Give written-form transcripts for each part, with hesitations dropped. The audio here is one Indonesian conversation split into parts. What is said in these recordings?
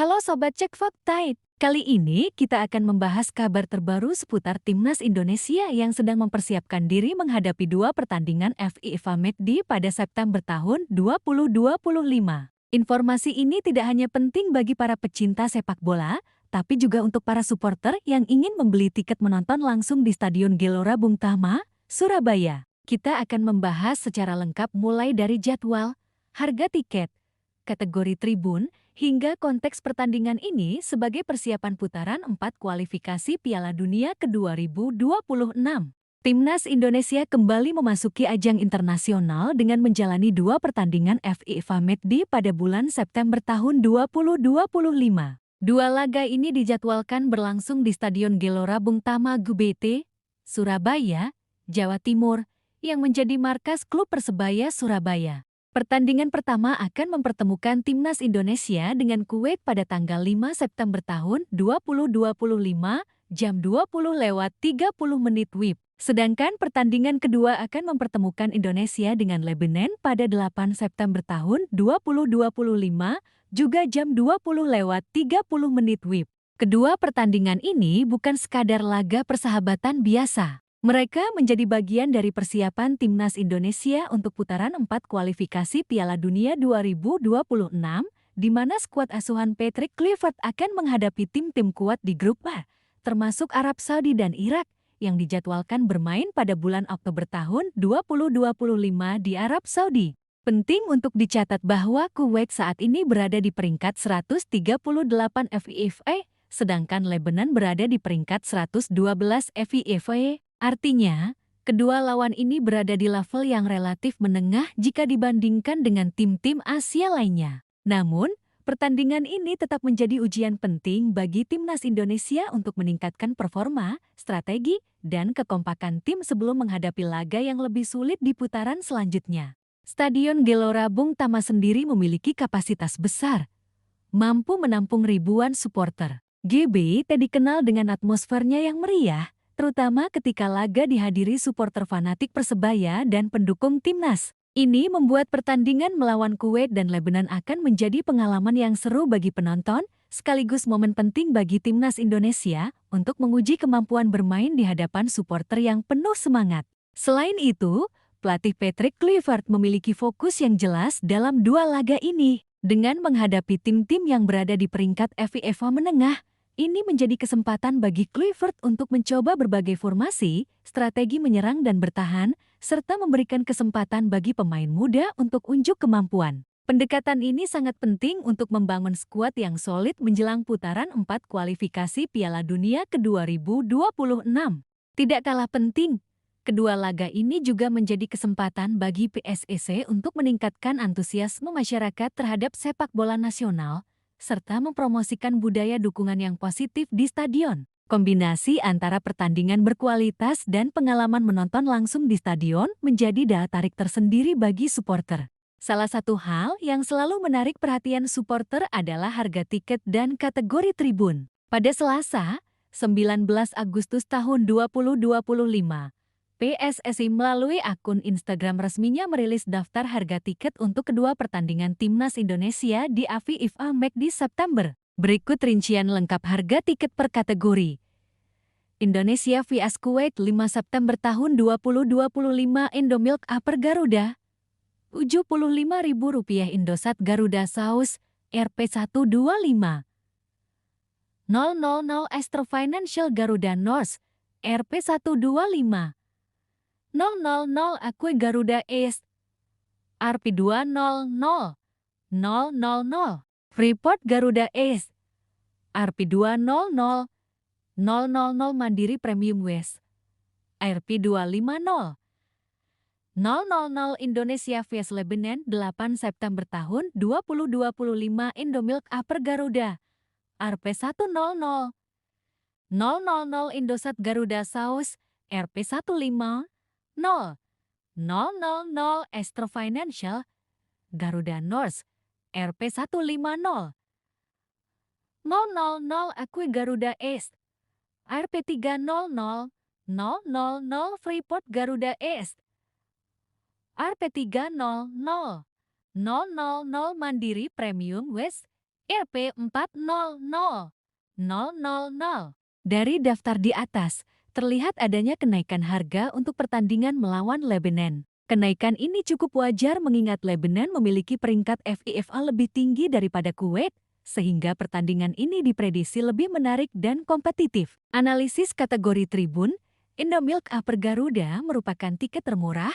Halo Sobat Cek Fakta. Kali ini kita akan membahas kabar terbaru seputar Timnas Indonesia yang sedang mempersiapkan diri menghadapi dua pertandingan FIFA Matchday pada September tahun 2025. Informasi ini tidak hanya penting bagi para pecinta sepak bola, tapi juga untuk para supporter yang ingin membeli tiket menonton langsung di Stadion Gelora Bung Tomo, Surabaya. Kita akan membahas secara lengkap mulai dari jadwal, harga tiket, kategori tribun, hingga konteks pertandingan ini sebagai persiapan putaran 4 kualifikasi Piala Dunia ke 2026. Timnas Indonesia kembali memasuki ajang internasional dengan menjalani dua pertandingan FIFA Matchday pada bulan September tahun 2025. Dua laga ini dijadwalkan berlangsung di Stadion Gelora Bung Tomo GBT, Surabaya, Jawa Timur, yang menjadi markas klub Persebaya Surabaya. Pertandingan pertama akan mempertemukan Timnas Indonesia dengan Kuwait pada tanggal 5 September tahun 2025 jam 20.30 WIB. Sedangkan pertandingan kedua akan mempertemukan Indonesia dengan Lebanon pada 8 September tahun 2025 juga jam 20.30 WIB. Kedua pertandingan ini bukan sekadar laga persahabatan biasa. Mereka menjadi bagian dari persiapan Timnas Indonesia untuk putaran 4 kualifikasi Piala Dunia 2026, di mana skuad asuhan Patrick Kluivert akan menghadapi tim-tim kuat di grup A, termasuk Arab Saudi dan Irak, yang dijadwalkan bermain pada bulan Oktober tahun 2025 di Arab Saudi. Penting untuk dicatat bahwa Kuwait saat ini berada di peringkat 138 FIFA, sedangkan Lebanon berada di peringkat 112 FIFA. Artinya, kedua lawan ini berada di level yang relatif menengah jika dibandingkan dengan tim-tim Asia lainnya. Namun, pertandingan ini tetap menjadi ujian penting bagi Timnas Indonesia untuk meningkatkan performa, strategi, dan kekompakan tim sebelum menghadapi laga yang lebih sulit di putaran selanjutnya. Stadion Gelora Bung Tomo sendiri memiliki kapasitas besar, mampu menampung ribuan supporter. GBT dikenal dengan atmosfernya yang meriah, terutama ketika laga dihadiri supporter fanatik Persebaya dan pendukung Timnas. Ini membuat pertandingan melawan Kuwait dan Lebanon akan menjadi pengalaman yang seru bagi penonton, sekaligus momen penting bagi Timnas Indonesia untuk menguji kemampuan bermain di hadapan supporter yang penuh semangat. Selain itu, pelatih Patrick Kluivert memiliki fokus yang jelas dalam dua laga ini. Dengan menghadapi tim-tim yang berada di peringkat FIFA menengah, ini menjadi kesempatan bagi Kluivert untuk mencoba berbagai formasi, strategi menyerang dan bertahan, serta memberikan kesempatan bagi pemain muda untuk unjuk kemampuan. Pendekatan ini sangat penting untuk membangun skuad yang solid menjelang putaran 4 kualifikasi Piala Dunia ke 2026. Tidak kalah penting, kedua laga ini juga menjadi kesempatan bagi PSSI untuk meningkatkan antusiasme masyarakat terhadap sepak bola nasional, serta mempromosikan budaya dukungan yang positif di stadion. Kombinasi antara pertandingan berkualitas dan pengalaman menonton langsung di stadion menjadi daya tarik tersendiri bagi supporter. Salah satu hal yang selalu menarik perhatian supporter adalah harga tiket dan kategori tribun. Pada Selasa, 19 Agustus tahun 2025, PSSI melalui akun Instagram resminya merilis daftar harga tiket untuk kedua pertandingan Timnas Indonesia di FIFA Matchday September. Berikut rincian lengkap harga tiket per kategori. Indonesia vs Kuwait 5 September tahun 2025 Indomilk Upper Garuda Rp75.000 Indosat Garuda Saus Rp125.000 Astro Financial Garuda North Rp125.000 Akue Garuda East Rp200.000 Freeport Garuda East Rp200.000 Mandiri Premium West Rp250.000 Indonesia vs Lebanon 8 September tahun 2025 Indomilk Upper Garuda Rp100.000 Indosat Garuda Saus Rp150.000 Astro Financial Garuda North Rp150.000 Akue Garuda East Rp300.000 Freeport Garuda East Rp300.000 Mandiri Premium West RP 400.000. Dari daftar di atas, terlihat adanya kenaikan harga untuk pertandingan melawan Lebanon. Kenaikan ini cukup wajar mengingat Lebanon memiliki peringkat FIFA lebih tinggi daripada Kuwait, sehingga pertandingan ini diprediksi lebih menarik dan kompetitif. Analisis kategori tribun, Indomilk Upper Garuda merupakan tiket termurah,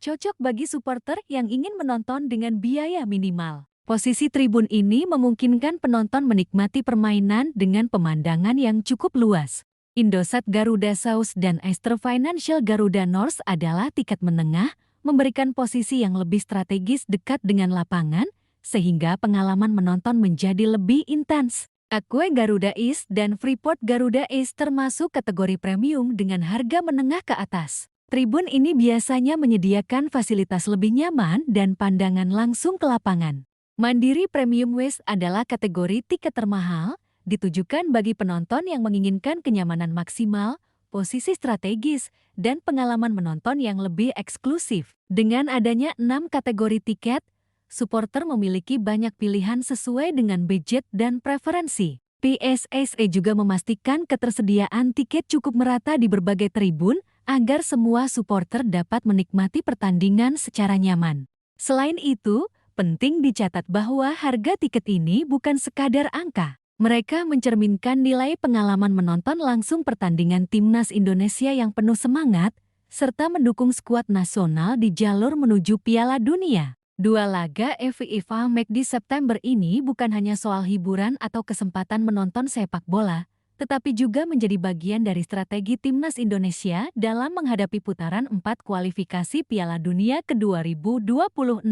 cocok bagi supporter yang ingin menonton dengan biaya minimal. Posisi tribun ini memungkinkan penonton menikmati permainan dengan pemandangan yang cukup luas. Indosat Garuda South dan Aster Financial Garuda North adalah tiket menengah, memberikan posisi yang lebih strategis dekat dengan lapangan, sehingga pengalaman menonton menjadi lebih intens. Aqua Garuda East dan Freeport Garuda East termasuk kategori premium dengan harga menengah ke atas. Tribun ini biasanya menyediakan fasilitas lebih nyaman dan pandangan langsung ke lapangan. Mandiri Premium West adalah kategori tiket termahal, ditujukan bagi penonton yang menginginkan kenyamanan maksimal, posisi strategis, dan pengalaman menonton yang lebih eksklusif. Dengan adanya 6 kategori tiket, supporter memiliki banyak pilihan sesuai dengan budget dan preferensi. PSSI juga memastikan ketersediaan tiket cukup merata di berbagai tribun agar semua supporter dapat menikmati pertandingan secara nyaman. Selain itu, penting dicatat bahwa harga tiket ini bukan sekadar angka. Mereka mencerminkan nilai pengalaman menonton langsung pertandingan timnas Indonesia yang penuh semangat, serta mendukung skuad nasional di jalur menuju Piala Dunia. 2 laga FIFA Match di September ini bukan hanya soal hiburan atau kesempatan menonton sepak bola, tetapi juga menjadi bagian dari strategi timnas Indonesia dalam menghadapi putaran 4 kualifikasi Piala Dunia ke 2026.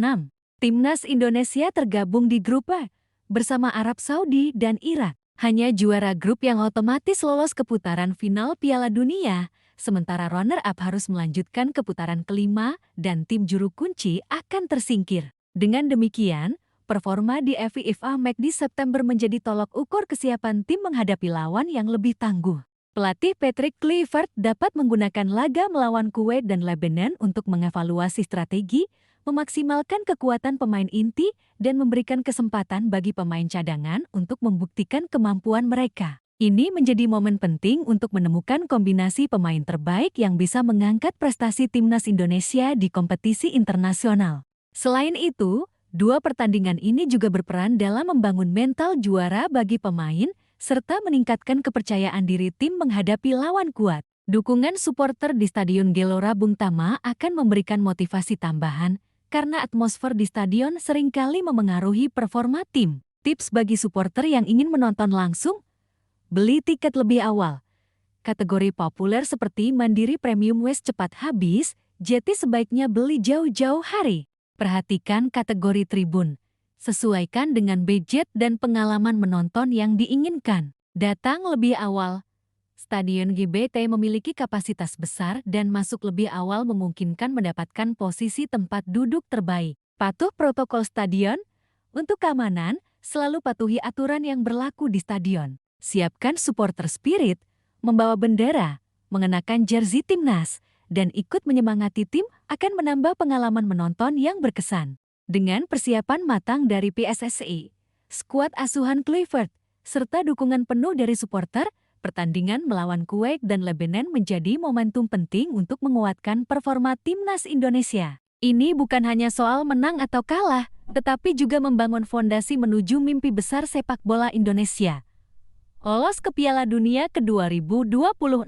Timnas Indonesia tergabung di grup A bersama Arab Saudi dan Irak. Hanya juara grup yang otomatis lolos ke putaran final Piala Dunia, sementara runner-up harus melanjutkan ke putaran kelima dan tim juru kunci akan tersingkir. Dengan demikian, performa di FIFA Match di September menjadi tolok ukur kesiapan tim menghadapi lawan yang lebih tangguh. Pelatih Patrick Kluivert dapat menggunakan laga melawan Kuwait dan Lebanon untuk mengevaluasi strategi, memaksimalkan kekuatan pemain inti, dan memberikan kesempatan bagi pemain cadangan untuk membuktikan kemampuan mereka. Ini menjadi momen penting untuk menemukan kombinasi pemain terbaik yang bisa mengangkat prestasi timnas Indonesia di kompetisi internasional. Selain itu, 2 pertandingan ini juga berperan dalam membangun mental juara bagi pemain, serta meningkatkan kepercayaan diri tim menghadapi lawan kuat. Dukungan supporter di Stadion Gelora Bung Tama akan memberikan motivasi tambahan, karena atmosfer di stadion seringkali memengaruhi performa tim. Tips bagi supporter yang ingin menonton langsung: beli tiket lebih awal. Kategori populer seperti Mandiri Premium West cepat habis, jadi sebaiknya beli jauh-jauh hari. Perhatikan kategori tribun. Sesuaikan dengan budget dan pengalaman menonton yang diinginkan. Datang lebih awal. Stadion GBT memiliki kapasitas besar dan masuk lebih awal memungkinkan mendapatkan posisi tempat duduk terbaik. Patuh protokol stadion. Untuk keamanan, selalu patuhi aturan yang berlaku di stadion. Siapkan supporter spirit, membawa bendera, mengenakan jersey timnas, dan ikut menyemangati tim akan menambah pengalaman menonton yang berkesan. Dengan persiapan matang dari PSSI, skuad asuhan Kluivert, serta dukungan penuh dari supporter, pertandingan melawan Kuwait dan Lebanon menjadi momentum penting untuk menguatkan performa timnas Indonesia. Ini bukan hanya soal menang atau kalah, tetapi juga membangun fondasi menuju mimpi besar sepak bola Indonesia. Lolos ke Piala Dunia ke 2026.